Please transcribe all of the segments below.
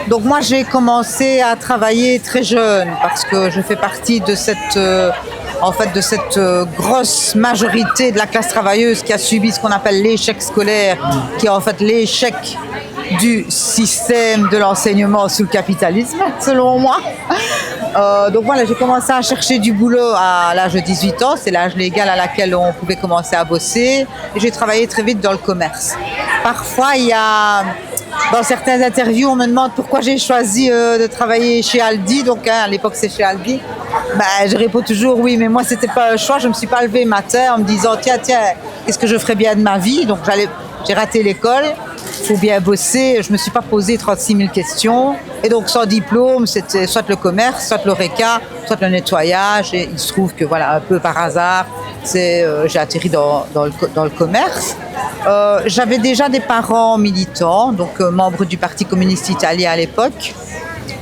Donc moi j'ai commencé à travailler très jeune parce que je fais partie de cette grosse majorité de la classe travailleuse qui a subi ce qu'on appelle l'échec scolaire, qui est en fait l'échec du système de l'enseignement sous le capitalisme, selon moi. Donc voilà, j'ai commencé à chercher du boulot à l'âge de 18 ans, c'est l'âge légal à laquelle on pouvait commencer à bosser, et j'ai travaillé très vite dans le commerce. Parfois, dans certaines interviews, on me demande pourquoi j'ai choisi de travailler chez Aldi, donc à l'époque c'est chez Aldi. Je réponds toujours oui, mais moi c'était pas un choix, je me suis pas levée matin en me disant tiens, qu'est-ce que je ferais bien de ma vie, donc j'ai raté l'école. Il faut bien bosser, je ne me suis pas posé 36 000 questions. Et donc, sans diplôme, c'était soit le commerce, soit l'ORECA, soit le nettoyage. Et il se trouve que, voilà, un peu par hasard, j'ai atterri dans le commerce. J'avais déjà des parents militants, donc membres du Parti communiste italien à l'époque.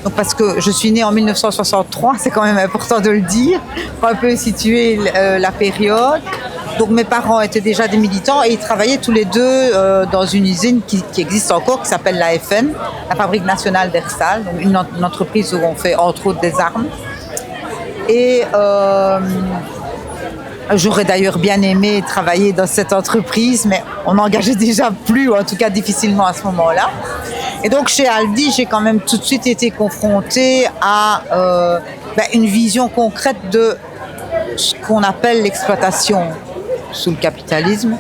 Donc, parce que je suis née en 1963, c'est quand même important de le dire, pour un peu situer la période. Donc mes parents étaient déjà des militants et ils travaillaient tous les deux dans une usine qui existe encore, qui s'appelle l'AFN, la Fabrique nationale d'Herstal, donc une entreprise où on fait entre autres des armes. Et j'aurais d'ailleurs bien aimé travailler dans cette entreprise, mais on n'engageait déjà plus, ou en tout cas difficilement à ce moment-là. Et donc chez Aldi, j'ai quand même tout de suite été confrontée à une vision concrète de ce qu'on appelle l'exploitation sous le capitalisme,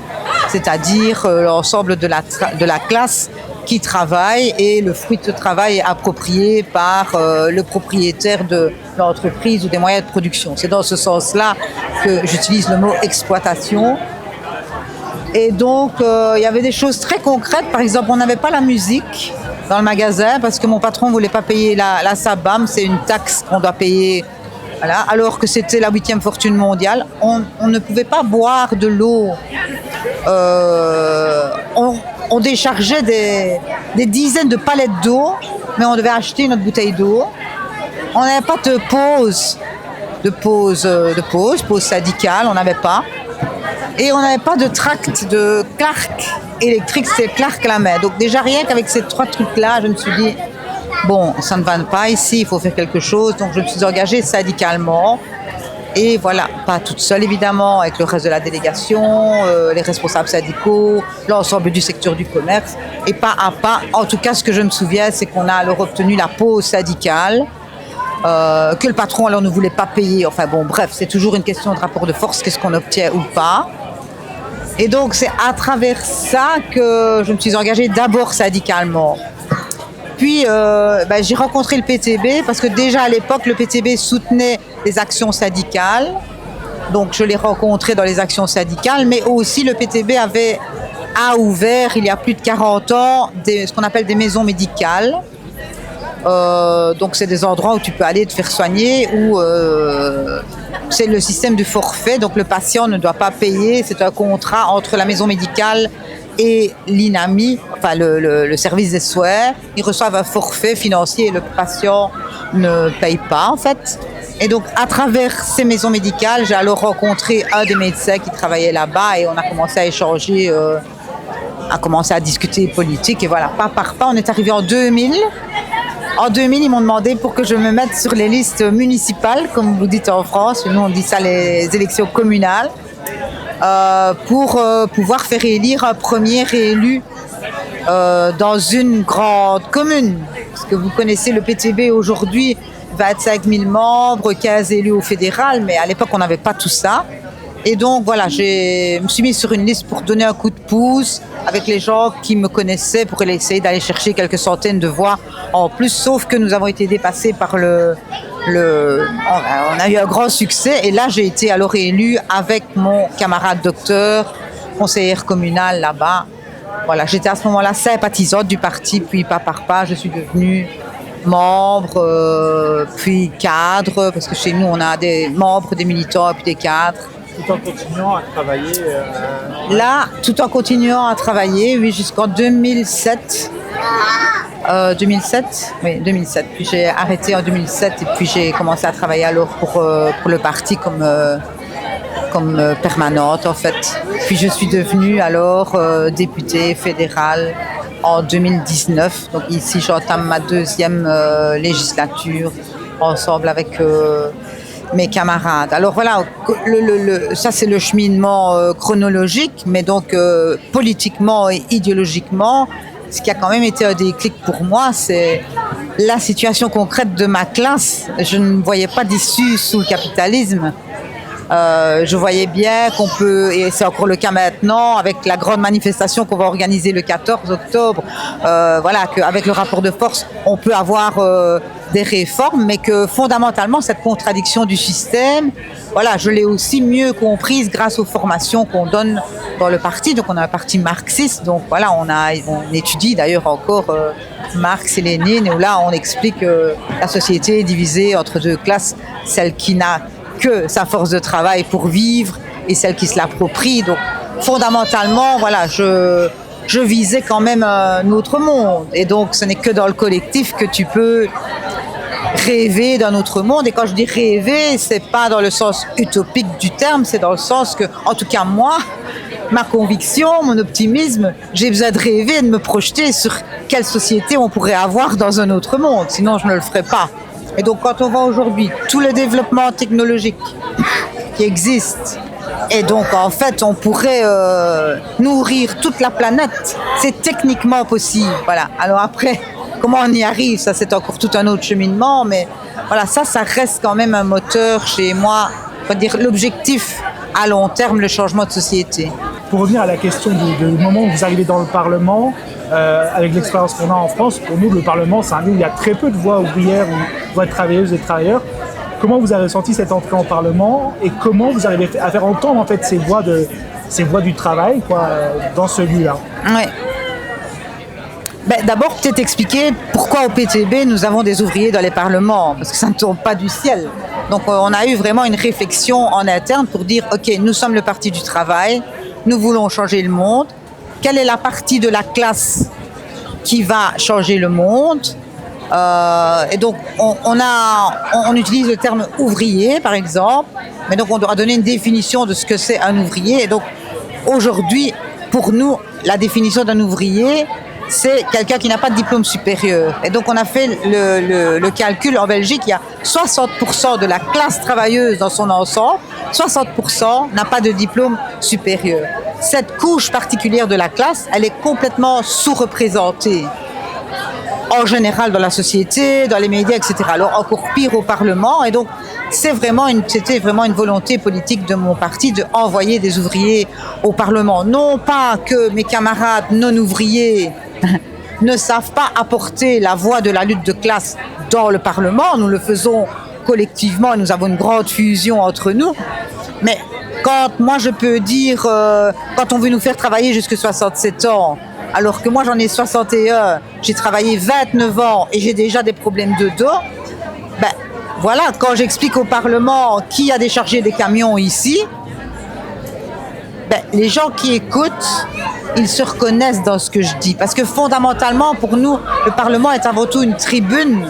c'est-à-dire l'ensemble de la classe qui travaille et le fruit de ce travail est approprié par le propriétaire de l'entreprise ou des moyens de production. C'est dans ce sens-là que j'utilise le mot exploitation. Et donc, il y avait des choses très concrètes. Par exemple, on n'avait pas la musique dans le magasin parce que mon patron ne voulait pas payer la SABAM, c'est une taxe qu'on doit payer. Voilà. Alors que c'était la 8e fortune mondiale, on ne pouvait pas boire de l'eau. On déchargeait des dizaines de palettes d'eau, mais on devait acheter notre bouteille d'eau. On n'avait pas de pause syndicale, on n'avait pas. Et on n'avait pas de tract de Clark électrique, c'est Clark à la main. Donc déjà rien qu'avec ces 3 trucs-là, je me suis dit bon, ça ne va pas ici, il faut faire quelque chose. Donc je me suis engagée syndicalement. Et voilà, pas toute seule évidemment, avec le reste de la délégation, les responsables syndicaux, l'ensemble du secteur du commerce. Et pas à pas, en tout cas ce que je me souviens, c'est qu'on a alors obtenu la pause syndicale, que le patron alors ne voulait pas payer. Enfin bon, bref, c'est toujours une question de rapport de force, qu'est-ce qu'on obtient ou pas. Et donc c'est à travers ça que je me suis engagée d'abord syndicalement. Puis j'ai rencontré le PTB parce que déjà à l'époque le PTB soutenait les actions syndicales. Donc je l'ai rencontré dans les actions syndicales, mais aussi le PTB a ouvert il y a plus de 40 ans ce qu'on appelle des maisons médicales. Donc c'est des endroits où tu peux aller te faire soigner, où c'est le système du forfait, donc le patient ne doit pas payer, c'est un contrat entre la maison médicale et l'INAMI, enfin le service des soins. Ils reçoivent un forfait financier et le patient ne paye pas en fait. Et donc à travers ces maisons médicales, j'ai alors rencontré un des médecins qui travaillait là-bas et on a commencé à échanger, à commencer à discuter politique et voilà, pas par pas, on est arrivé en 2000. En 2000, ils m'ont demandé pour que je me mette sur les listes municipales, comme vous dites en France, nous on dit ça les élections communales, pour pouvoir faire élire un premier élu dans une grande commune. Parce que vous connaissez le PTB aujourd'hui, 25 000 membres, 15 élus au fédéral, mais à l'époque on n'avait pas tout ça. Et donc voilà, je me suis mise sur une liste pour donner un coup de pouce avec les gens qui me connaissaient pour essayer d'aller chercher quelques centaines de voix en plus, sauf que nous avons été dépassés par on a eu un grand succès et là j'ai été alors élue avec mon camarade docteur, conseillère communale là-bas. Voilà, j'étais à ce moment-là sympathisante du parti, puis pas par pas, je suis devenue membre, puis cadre, parce que chez nous on a des membres, des militants et puis des cadres. Tout en continuant à travailler Là, tout en continuant à travailler, oui, jusqu'en 2007. 2007. Puis j'ai arrêté en 2007 et puis j'ai commencé à travailler alors pour le parti comme permanente en fait. Puis je suis devenue alors députée fédérale en 2019. Donc ici, j'entame ma deuxième législature ensemble avec mes camarades. Alors voilà, ça c'est le cheminement chronologique, mais donc politiquement et idéologiquement, ce qui a quand même été un déclic pour moi, c'est la situation concrète de ma classe. Je ne voyais pas d'issue sous le capitalisme. Je voyais bien qu'on peut, et c'est encore le cas maintenant, avec la grande manifestation qu'on va organiser le 14 octobre, voilà, qu'avec le rapport de force, on peut avoir des réformes, mais que fondamentalement, cette contradiction du système, voilà, je l'ai aussi mieux comprise grâce aux formations qu'on donne dans le parti. Donc, on a un parti marxiste, donc voilà, on étudie d'ailleurs encore Marx et Lénine, et où là, on explique que la société est divisée entre deux classes, celle qui n'a que sa force de travail pour vivre et celle qui se l'approprie. Donc fondamentalement, voilà, je visais quand même un autre monde. Et donc ce n'est que dans le collectif que tu peux rêver d'un autre monde. Et quand je dis rêver, c'est pas dans le sens utopique du terme, c'est dans le sens que, en tout cas moi, ma conviction, mon optimisme, j'ai besoin de rêver et de me projeter sur quelle société on pourrait avoir dans un autre monde. Sinon, je ne le ferais pas. Et donc, quand on voit aujourd'hui tout le développement technologique qui existe, et donc, en fait, on pourrait nourrir toute la planète, c'est techniquement possible. Voilà. Alors après, comment on y arrive, ça, c'est encore tout un autre cheminement, mais voilà, ça reste quand même un moteur chez moi, on va dire l'objectif à long terme, le changement de société. Pour revenir à la question du moment où vous arrivez dans le Parlement, avec l'expérience qu'on a en France, pour nous, le Parlement, c'est un lieu où il y a très peu de voix ouvrières ou voix de travailleuses et de travailleurs. Comment vous avez senti cette entrée en Parlement et comment vous arrivez à faire entendre en fait ces voix du travail dans ce lieu-là? Ouais. D'abord, peut-être expliquer pourquoi au PTB nous avons des ouvriers dans les parlements, parce que ça ne tombe pas du ciel. Donc on a eu vraiment une réflexion en interne pour dire ok, nous sommes le parti du travail, nous voulons changer le monde. Quelle est la partie de la classe qui va changer le monde? Et donc on utilise le terme ouvrier par exemple, mais donc on doit donner une définition de ce que c'est un ouvrier. Et donc aujourd'hui, pour nous, la définition d'un ouvrier, c'est quelqu'un qui n'a pas de diplôme supérieur. Et donc on a fait le calcul en Belgique, il y a 60% de la classe travailleuse dans son ensemble, 60% n'a pas de diplôme supérieur. Cette couche particulière de la classe, elle est complètement sous-représentée. En général dans la société, dans les médias, etc. Alors encore pire au Parlement. Et donc c'était vraiment une volonté politique de mon parti de envoyer des ouvriers au Parlement. Non pas que mes camarades non-ouvriers ne savent pas apporter la voix de la lutte de classe dans le Parlement. Nous le faisons collectivement et nous avons une grande fusion entre nous. Mais quand moi je peux dire, quand on veut nous faire travailler jusqu'à 67 ans, alors que moi j'en ai 61, j'ai travaillé 29 ans et j'ai déjà des problèmes de dos, voilà, quand j'explique au Parlement qui a déchargé des camions ici, les gens qui écoutent, ils se reconnaissent dans ce que je dis. Parce que fondamentalement, pour nous, le Parlement est avant tout une tribune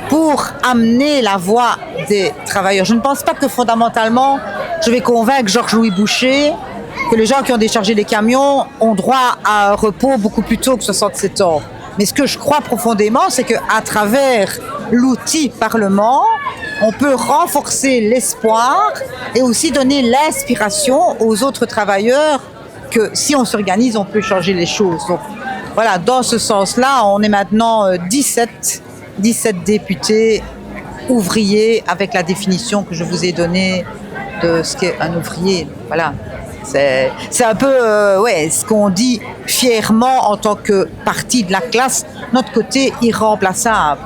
pour amener la voix des travailleurs. Je ne pense pas que fondamentalement, je vais convaincre Georges-Louis Boucher que les gens qui ont déchargé les camions ont droit à un repos beaucoup plus tôt que 67 ans. Mais ce que je crois profondément, c'est qu'à travers l'outil Parlement, on peut renforcer l'espoir et aussi donner l'inspiration aux autres travailleurs que si on s'organise, on peut changer les choses. Donc voilà, dans ce sens-là, on est maintenant 17 députés ouvriers avec la définition que je vous ai donnée de ce qu'est un ouvrier. Voilà. C'est un peu ce qu'on dit fièrement en tant que parti de la classe, notre côté irremplaçable.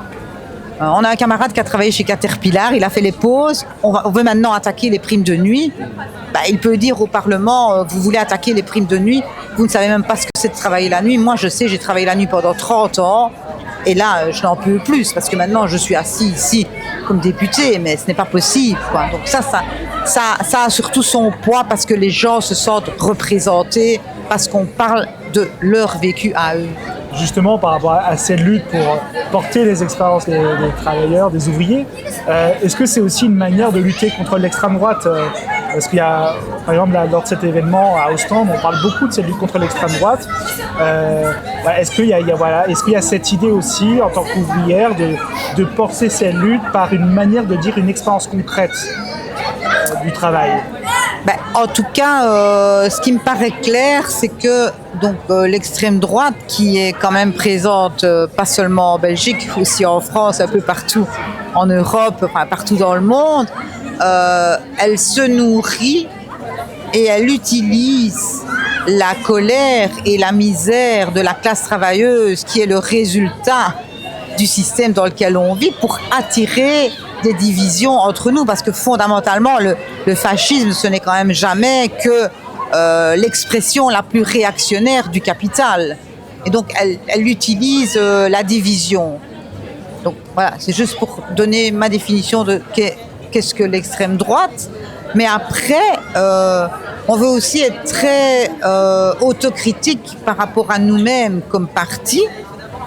On a un camarade qui a travaillé chez Caterpillar, il a fait les pauses, on veut maintenant attaquer les primes de nuit. Il peut dire au Parlement, vous voulez attaquer les primes de nuit, vous ne savez même pas ce que c'est de travailler la nuit. Moi je sais, j'ai travaillé la nuit pendant 30 ans et là je n'en peux plus parce que maintenant je suis assis ici comme député, mais ce n'est pas possible, quoi. Donc ça a surtout son poids parce que les gens se sentent représentés, parce qu'on parle de leur vécu à eux. Justement, par rapport à cette lutte pour porter les expériences des travailleurs, des ouvriers, est-ce que c'est aussi une manière de lutter contre l'extrême droite Parce qu'il y a, par exemple, lors de cet événement à Ostende, on parle beaucoup de cette lutte contre l'extrême droite. Est-ce qu'il y a cette idée aussi, en tant qu'ouvrière, de porter cette lutte par une manière de dire une expérience concrète du travail? En tout cas, ce qui me paraît clair, c'est que l'extrême droite, qui est quand même présente pas seulement en Belgique, aussi en France, un peu partout en Europe, enfin partout dans le monde, elle se nourrit et elle utilise la colère et la misère de la classe travailleuse, qui est le résultat du système dans lequel on vit, pour attirer des divisions entre nous, parce que fondamentalement le fascisme, ce n'est quand même jamais que l'expression la plus réactionnaire du capital, et donc elle utilise la division. Donc voilà, c'est juste pour donner ma définition de qu'est-ce que l'extrême droite. Mais après, on veut aussi être très autocritique par rapport à nous-mêmes comme parti,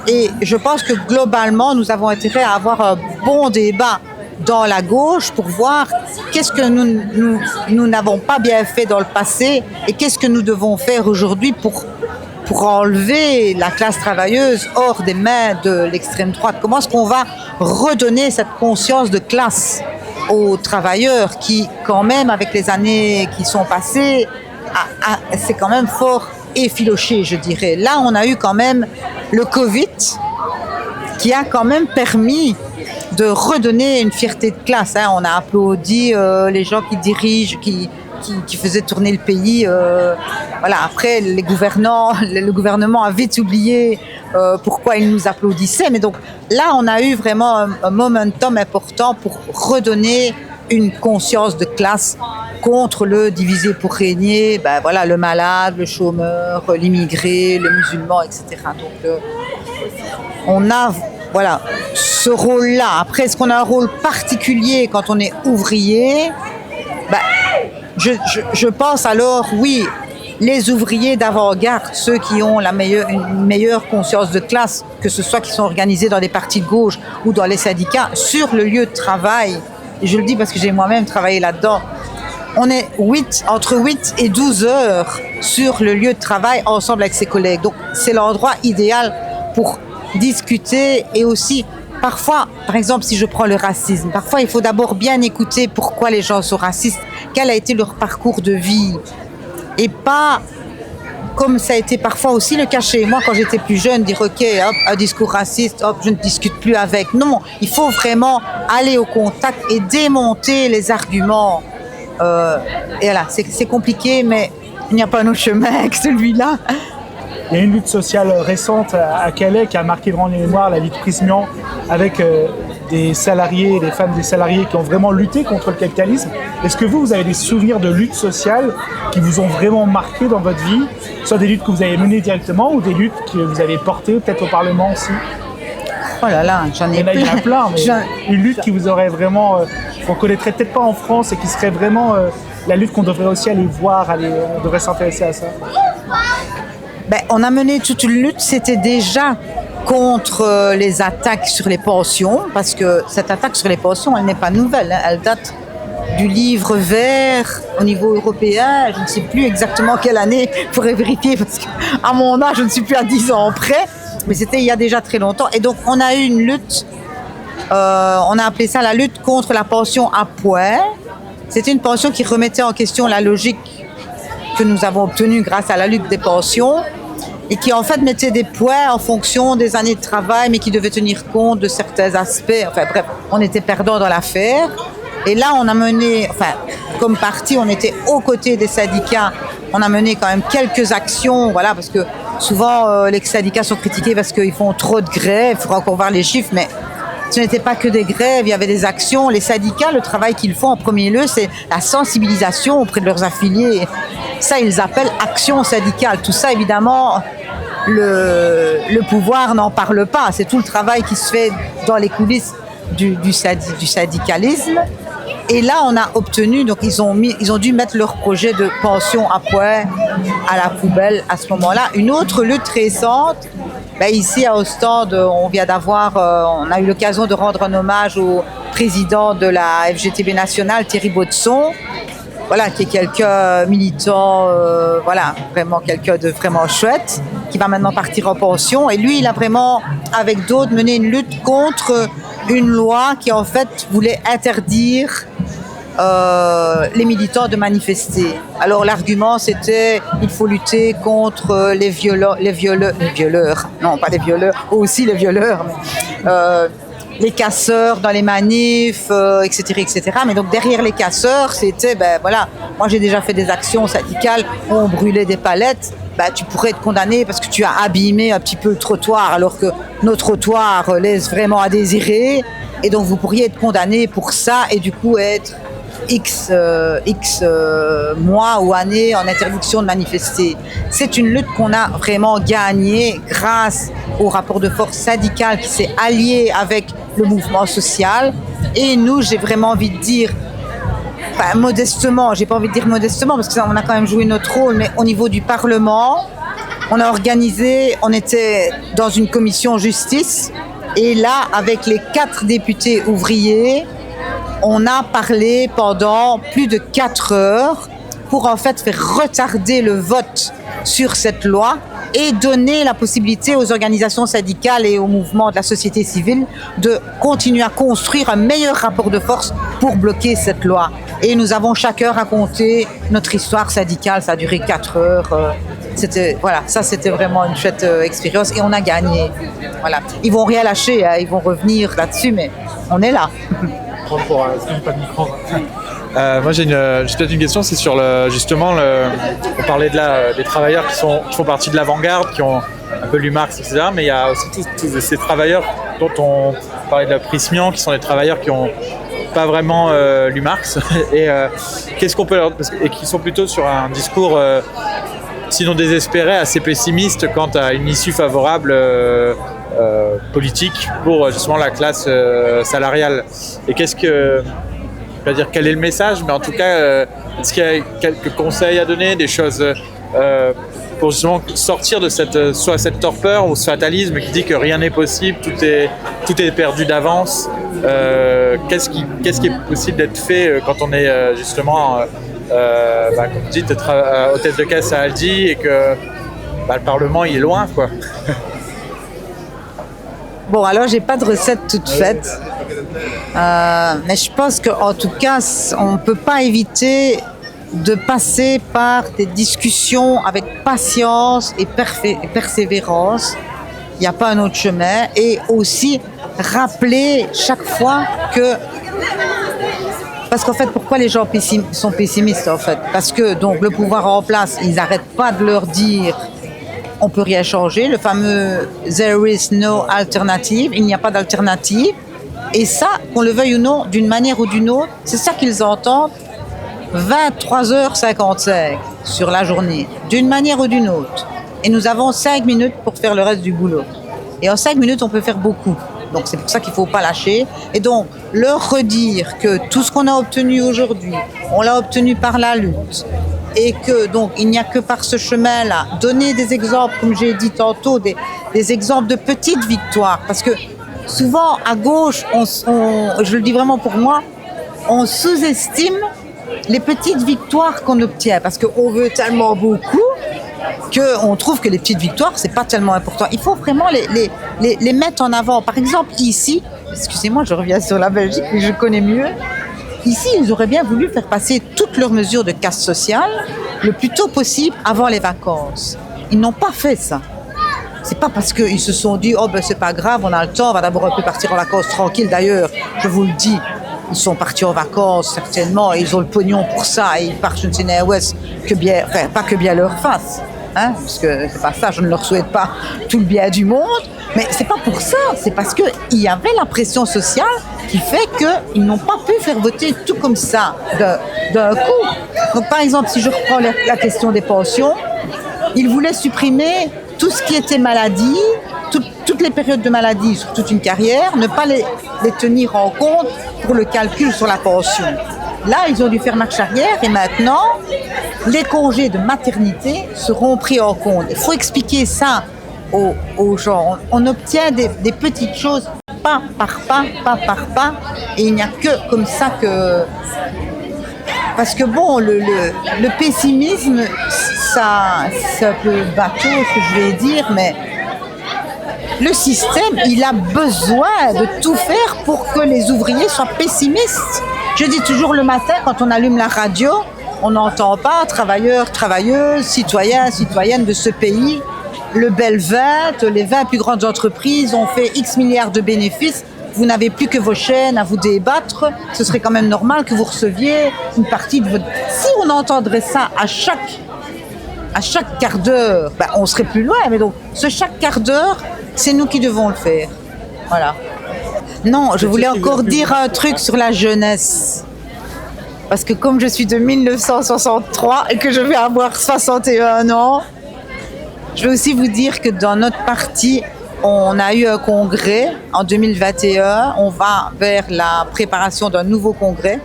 et je pense que globalement nous avons intérêt à avoir un bon débat dans la gauche pour voir qu'est-ce que nous n'avons pas bien fait dans le passé et qu'est-ce que nous devons faire aujourd'hui pour enlever la classe travailleuse hors des mains de l'extrême droite. Comment est-ce qu'on va redonner cette conscience de classe aux travailleurs qui, quand même, avec les années qui sont passées, c'est quand même fort effiloché, je dirais. Là, on a eu quand même le Covid qui a quand même permis de redonner une fierté de classe. On a applaudi les gens qui dirigent, qui faisaient tourner le pays. Après, le gouvernement a vite oublié pourquoi ils nous applaudissaient. Mais donc là, on a eu vraiment un momentum important pour redonner une conscience de classe contre le diviser pour régner, le malade, le chômeur, l'immigré, le musulman, etc. Donc on a ce rôle-là. Après, est-ce qu'on a un rôle particulier quand on est ouvrier? Je pense alors, oui, les ouvriers d'avant-garde, ceux qui ont une meilleure conscience de classe, que ce soit qui sont organisés dans des partis de gauche ou dans les syndicats, sur le lieu de travail, et je le dis parce que j'ai moi-même travaillé là-dedans, on est entre 8 et 12 heures sur le lieu de travail ensemble avec ses collègues. Donc c'est l'endroit idéal pour discuter, et aussi parfois, par exemple, si je prends le racisme, parfois il faut d'abord bien écouter pourquoi les gens sont racistes, quel a été leur parcours de vie, et pas, comme ça a été parfois aussi le cas chez moi quand j'étais plus jeune, dire ok, hop, un discours raciste, hop, je ne discute plus avec. Non, il faut vraiment aller au contact et démonter les arguments. Et voilà, c'est compliqué, mais il n'y a pas un autre chemin que celui-là. Il y a une lutte sociale récente à Calais qui a marqué grand les mémoires, la lutte Prismian, avec des salariés, des femmes des salariés qui ont vraiment lutté contre le capitalisme. Est-ce que vous avez des souvenirs de luttes sociales qui vous ont vraiment marqué dans votre vie, soit des luttes que vous avez menées directement ou des luttes que vous avez portées peut-être au Parlement aussi? Oh là là, j'en ai plein. Il y en a plein, mais une lutte qui vous aurait vraiment, qu'on connaîtrait peut-être pas en France et qui serait vraiment la lutte qu'on devrait aussi aller voir, on devrait s'intéresser à ça. On a mené toute une lutte, c'était déjà contre les attaques sur les pensions, parce que cette attaque sur les pensions, elle n'est pas nouvelle, elle date du livre vert au niveau européen, je ne sais plus exactement quelle année, il faudrait vérifier, parce qu'à mon âge, je ne suis plus à 10 ans près, mais c'était il y a déjà très longtemps. Et donc on a eu une lutte, on a appelé ça la lutte contre la pension à points. C'était une pension qui remettait en question la logique que nous avons obtenue grâce à la lutte des pensions, et qui en fait mettait des points en fonction des années de travail, mais qui devait tenir compte de certains aspects. Enfin bref, on était perdants dans l'affaire. Et là, on a mené, comme parti, on était aux côtés des syndicats. On a mené quand même quelques actions, parce que souvent les syndicats sont critiqués parce qu'ils font trop de grèves. Il faudra encore voir les chiffres, mais ce n'était pas que des grèves, il y avait des actions. Les syndicats, le travail qu'ils font en premier lieu, c'est la sensibilisation auprès de leurs affiliés. Ça, ils appellent action syndicale. Tout ça, évidemment, le pouvoir n'en parle pas. C'est tout le travail qui se fait dans les coulisses du syndicalisme. Et là, on a obtenu, donc ils ont dû mettre leur projet de pension à points à la poubelle à ce moment-là. Une autre lutte récente, ici à Ostende, on a eu l'occasion de rendre un hommage au président de la FGTB nationale, Thierry Baudson, voilà, qui est quelqu'un militant, voilà, vraiment quelqu'un de vraiment chouette, qui va maintenant partir en pension. Et lui, il a vraiment, avec d'autres, mené une lutte contre une loi qui, en fait, voulait interdire les militants de manifester. Alors l'argument c'était il faut lutter contre les violeurs, non pas les violeurs, aussi les violeurs, mais, les casseurs dans les manifs, etc., etc. Mais donc derrière les casseurs, c'était, ben voilà, moi j'ai déjà fait des actions syndicales où on brûlait des palettes. Ben, tu pourrais être condamné parce que tu as abîmé un petit peu le trottoir, alors que nos trottoirs laissent vraiment à désirer. Et donc vous pourriez être condamné pour ça et du coup être X mois ou années en interdiction de manifester. C'est une lutte qu'on a vraiment gagnée grâce au rapport de force syndical qui s'est allié avec le mouvement social. Et nous, j'ai vraiment envie de dire, enfin, modestement, j'ai pas envie de dire modestement parce qu'on a quand même joué notre rôle, mais au niveau du Parlement, on a organisé, on était dans une commission justice et là, avec les 4 députés ouvriers, on a parlé pendant plus de 4 heures pour en fait faire retarder le vote sur cette loi et donner la possibilité aux organisations syndicales et aux mouvements de la société civile de continuer à construire un meilleur rapport de force pour bloquer cette loi. Et nous avons chacun raconté notre histoire syndicale, ça a duré 4 heures. Voilà, ça c'était vraiment une chouette expérience et on a gagné. Voilà. Ils vont rien lâcher, hein, ils vont revenir là-dessus, mais on est là. Moi j'ai peut-être une question, c'est sur on parlait des travailleurs qui font partie de l'avant-garde, qui ont un peu lu Marx, etc. Mais il y a aussi tous ces travailleurs dont on parlait de la Prismian, qui sont des travailleurs qui n'ont pas vraiment lu Marx et qu'est-ce qu'on peut et qui sont plutôt sur un discours sinon désespéré, assez pessimiste quant à une issue favorable politique pour justement la classe salariale. Et je ne vais pas dire quel est le message, mais en tout cas, est-ce qu'il y a quelques conseils à donner, des choses pour justement sortir de soit cette torpeur ou ce fatalisme qui dit que rien n'est possible, tout est perdu d'avance. Qu'est-ce qui est possible d'être fait quand on est justement, comme vous dites, hôtesse de caisse à Aldi et que le Parlement il est loin, quoi. Bon, alors j'ai pas de recette toute faite, mais je pense qu'en tout cas, on ne peut pas éviter de passer par des discussions avec patience et persévérance. Il n'y a pas un autre chemin. Et aussi rappeler chaque fois que... Parce qu'en fait, pourquoi les gens sont pessimistes en fait? Parce que donc le pouvoir en place, ils n'arrêtent pas de leur dire on peut rien changer, le fameux there is no alternative, il n'y a pas d'alternative. Et ça, qu'on le veuille ou non, d'une manière ou d'une autre, c'est ça qu'ils entendent 23h55 sur la journée, d'une manière ou d'une autre. Et nous avons 5 minutes pour faire le reste du boulot. Et en 5 minutes, on peut faire beaucoup. Donc c'est pour ça qu'il ne faut pas lâcher. Et donc, leur redire que tout ce qu'on a obtenu aujourd'hui, on l'a obtenu par la lutte. Et que donc il n'y a que par ce chemin-là, donner des exemples, comme j'ai dit tantôt, des exemples de petites victoires. Parce que souvent, à gauche, je le dis vraiment pour moi, on sous-estime les petites victoires qu'on obtient. Parce qu'on veut tellement beaucoup qu'on trouve que les petites victoires, c'est pas tellement important. Il faut vraiment les mettre en avant. Par exemple, ici, excusez-moi, je reviens sur la Belgique, que je connais mieux. Ici, ils auraient bien voulu faire passer toutes leurs mesures de casse sociale le plus tôt possible avant les vacances. Ils n'ont pas fait ça. C'est pas parce qu'ils se sont dit « Oh ben c'est pas grave, on a le temps, on va d'abord un peu partir en vacances tranquille. » D'ailleurs, je vous le dis, ils sont partis en vacances certainement et ils ont le pognon pour ça et ils partent je ne sais où que bien, enfin pas que bien leur face. Hein, parce que c'est pas ça, je ne leur souhaite pas tout le bien du monde, mais c'est pas pour ça, c'est parce qu'il y avait la pression sociale qui fait qu'ils n'ont pas pu faire voter tout comme ça d'un coup. Donc par exemple, si je reprends la question des pensions, ils voulaient supprimer tout ce qui était maladie, toutes les périodes de maladie sur toute une carrière, ne pas les tenir en compte pour le calcul sur la pension. Là, ils ont dû faire marche arrière et maintenant, les congés de maternité seront pris en compte. Il faut expliquer ça aux gens. On obtient des petites choses pas par pas, et il n'y a que comme ça Parce que bon, le pessimisme, ça, c'est un peu bateau ce que je vais dire, mais le système, il a besoin de tout faire pour que les ouvriers soient pessimistes. Je dis toujours le matin, quand on allume la radio, on n'entend pas travailleurs, travailleuses, citoyens, citoyennes de ce pays. Le Bel 20, les 20 plus grandes entreprises ont fait X milliards de bénéfices. Vous n'avez plus que vos chaînes à vous débattre. Ce serait quand même normal que vous receviez une partie de votre... Si on entendrait ça à chaque quart d'heure, ben on serait plus loin. Mais donc, ce chaque quart d'heure, c'est nous qui devons le faire. Voilà. Non, je voulais encore dire un truc sur la jeunesse. Parce que comme je suis de 1963 et que je vais avoir 61 ans, je vais aussi vous dire que dans notre parti, on a eu un congrès en 2021. On va vers la préparation d'un nouveau congrès.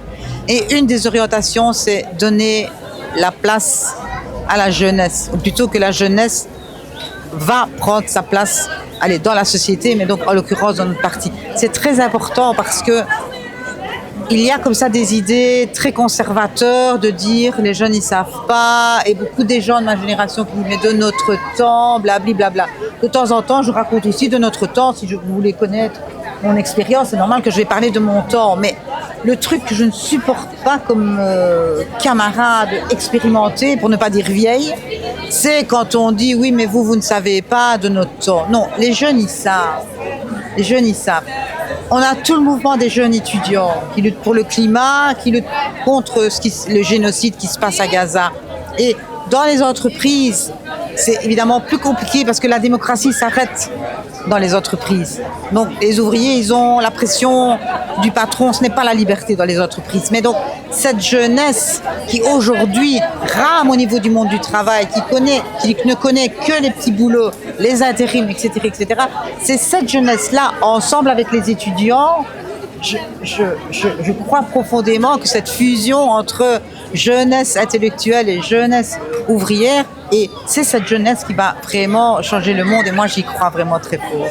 Et une des orientations, c'est donner la place à la jeunesse. Ou plutôt que la jeunesse va prendre sa place dans la société, mais donc en l'occurrence dans notre parti. C'est très important parce que il y a comme ça des idées très conservateurs de dire les jeunes ils savent pas, et beaucoup des gens de ma génération qui disent mais de notre temps, blablabla. De temps en temps, je raconte aussi de notre temps, si vous voulez connaître mon expérience, c'est normal que je vais parler de mon temps, mais le truc que je ne supporte pas comme camarade expérimenté, pour ne pas dire vieille, c'est quand on dit oui mais vous ne savez pas de notre temps. Non, les jeunes ils savent. Les jeunes ils savent. On a tout le mouvement des jeunes étudiants qui luttent pour le climat, qui luttent contre le génocide qui se passe à Gaza. Et dans les entreprises, c'est évidemment plus compliqué parce que la démocratie s'arrête dans les entreprises. Donc les ouvriers, ils ont la pression du patron, ce n'est pas la liberté dans les entreprises. Mais donc cette jeunesse qui aujourd'hui rame au niveau du monde du travail, qui ne connaît que les petits boulots, les intérims, etc., c'est cette jeunesse-là, ensemble avec les étudiants, je crois profondément que cette fusion entre jeunesse intellectuelle et jeunesse ouvrière, et c'est cette jeunesse qui va vraiment changer le monde, et moi j'y crois vraiment très fort.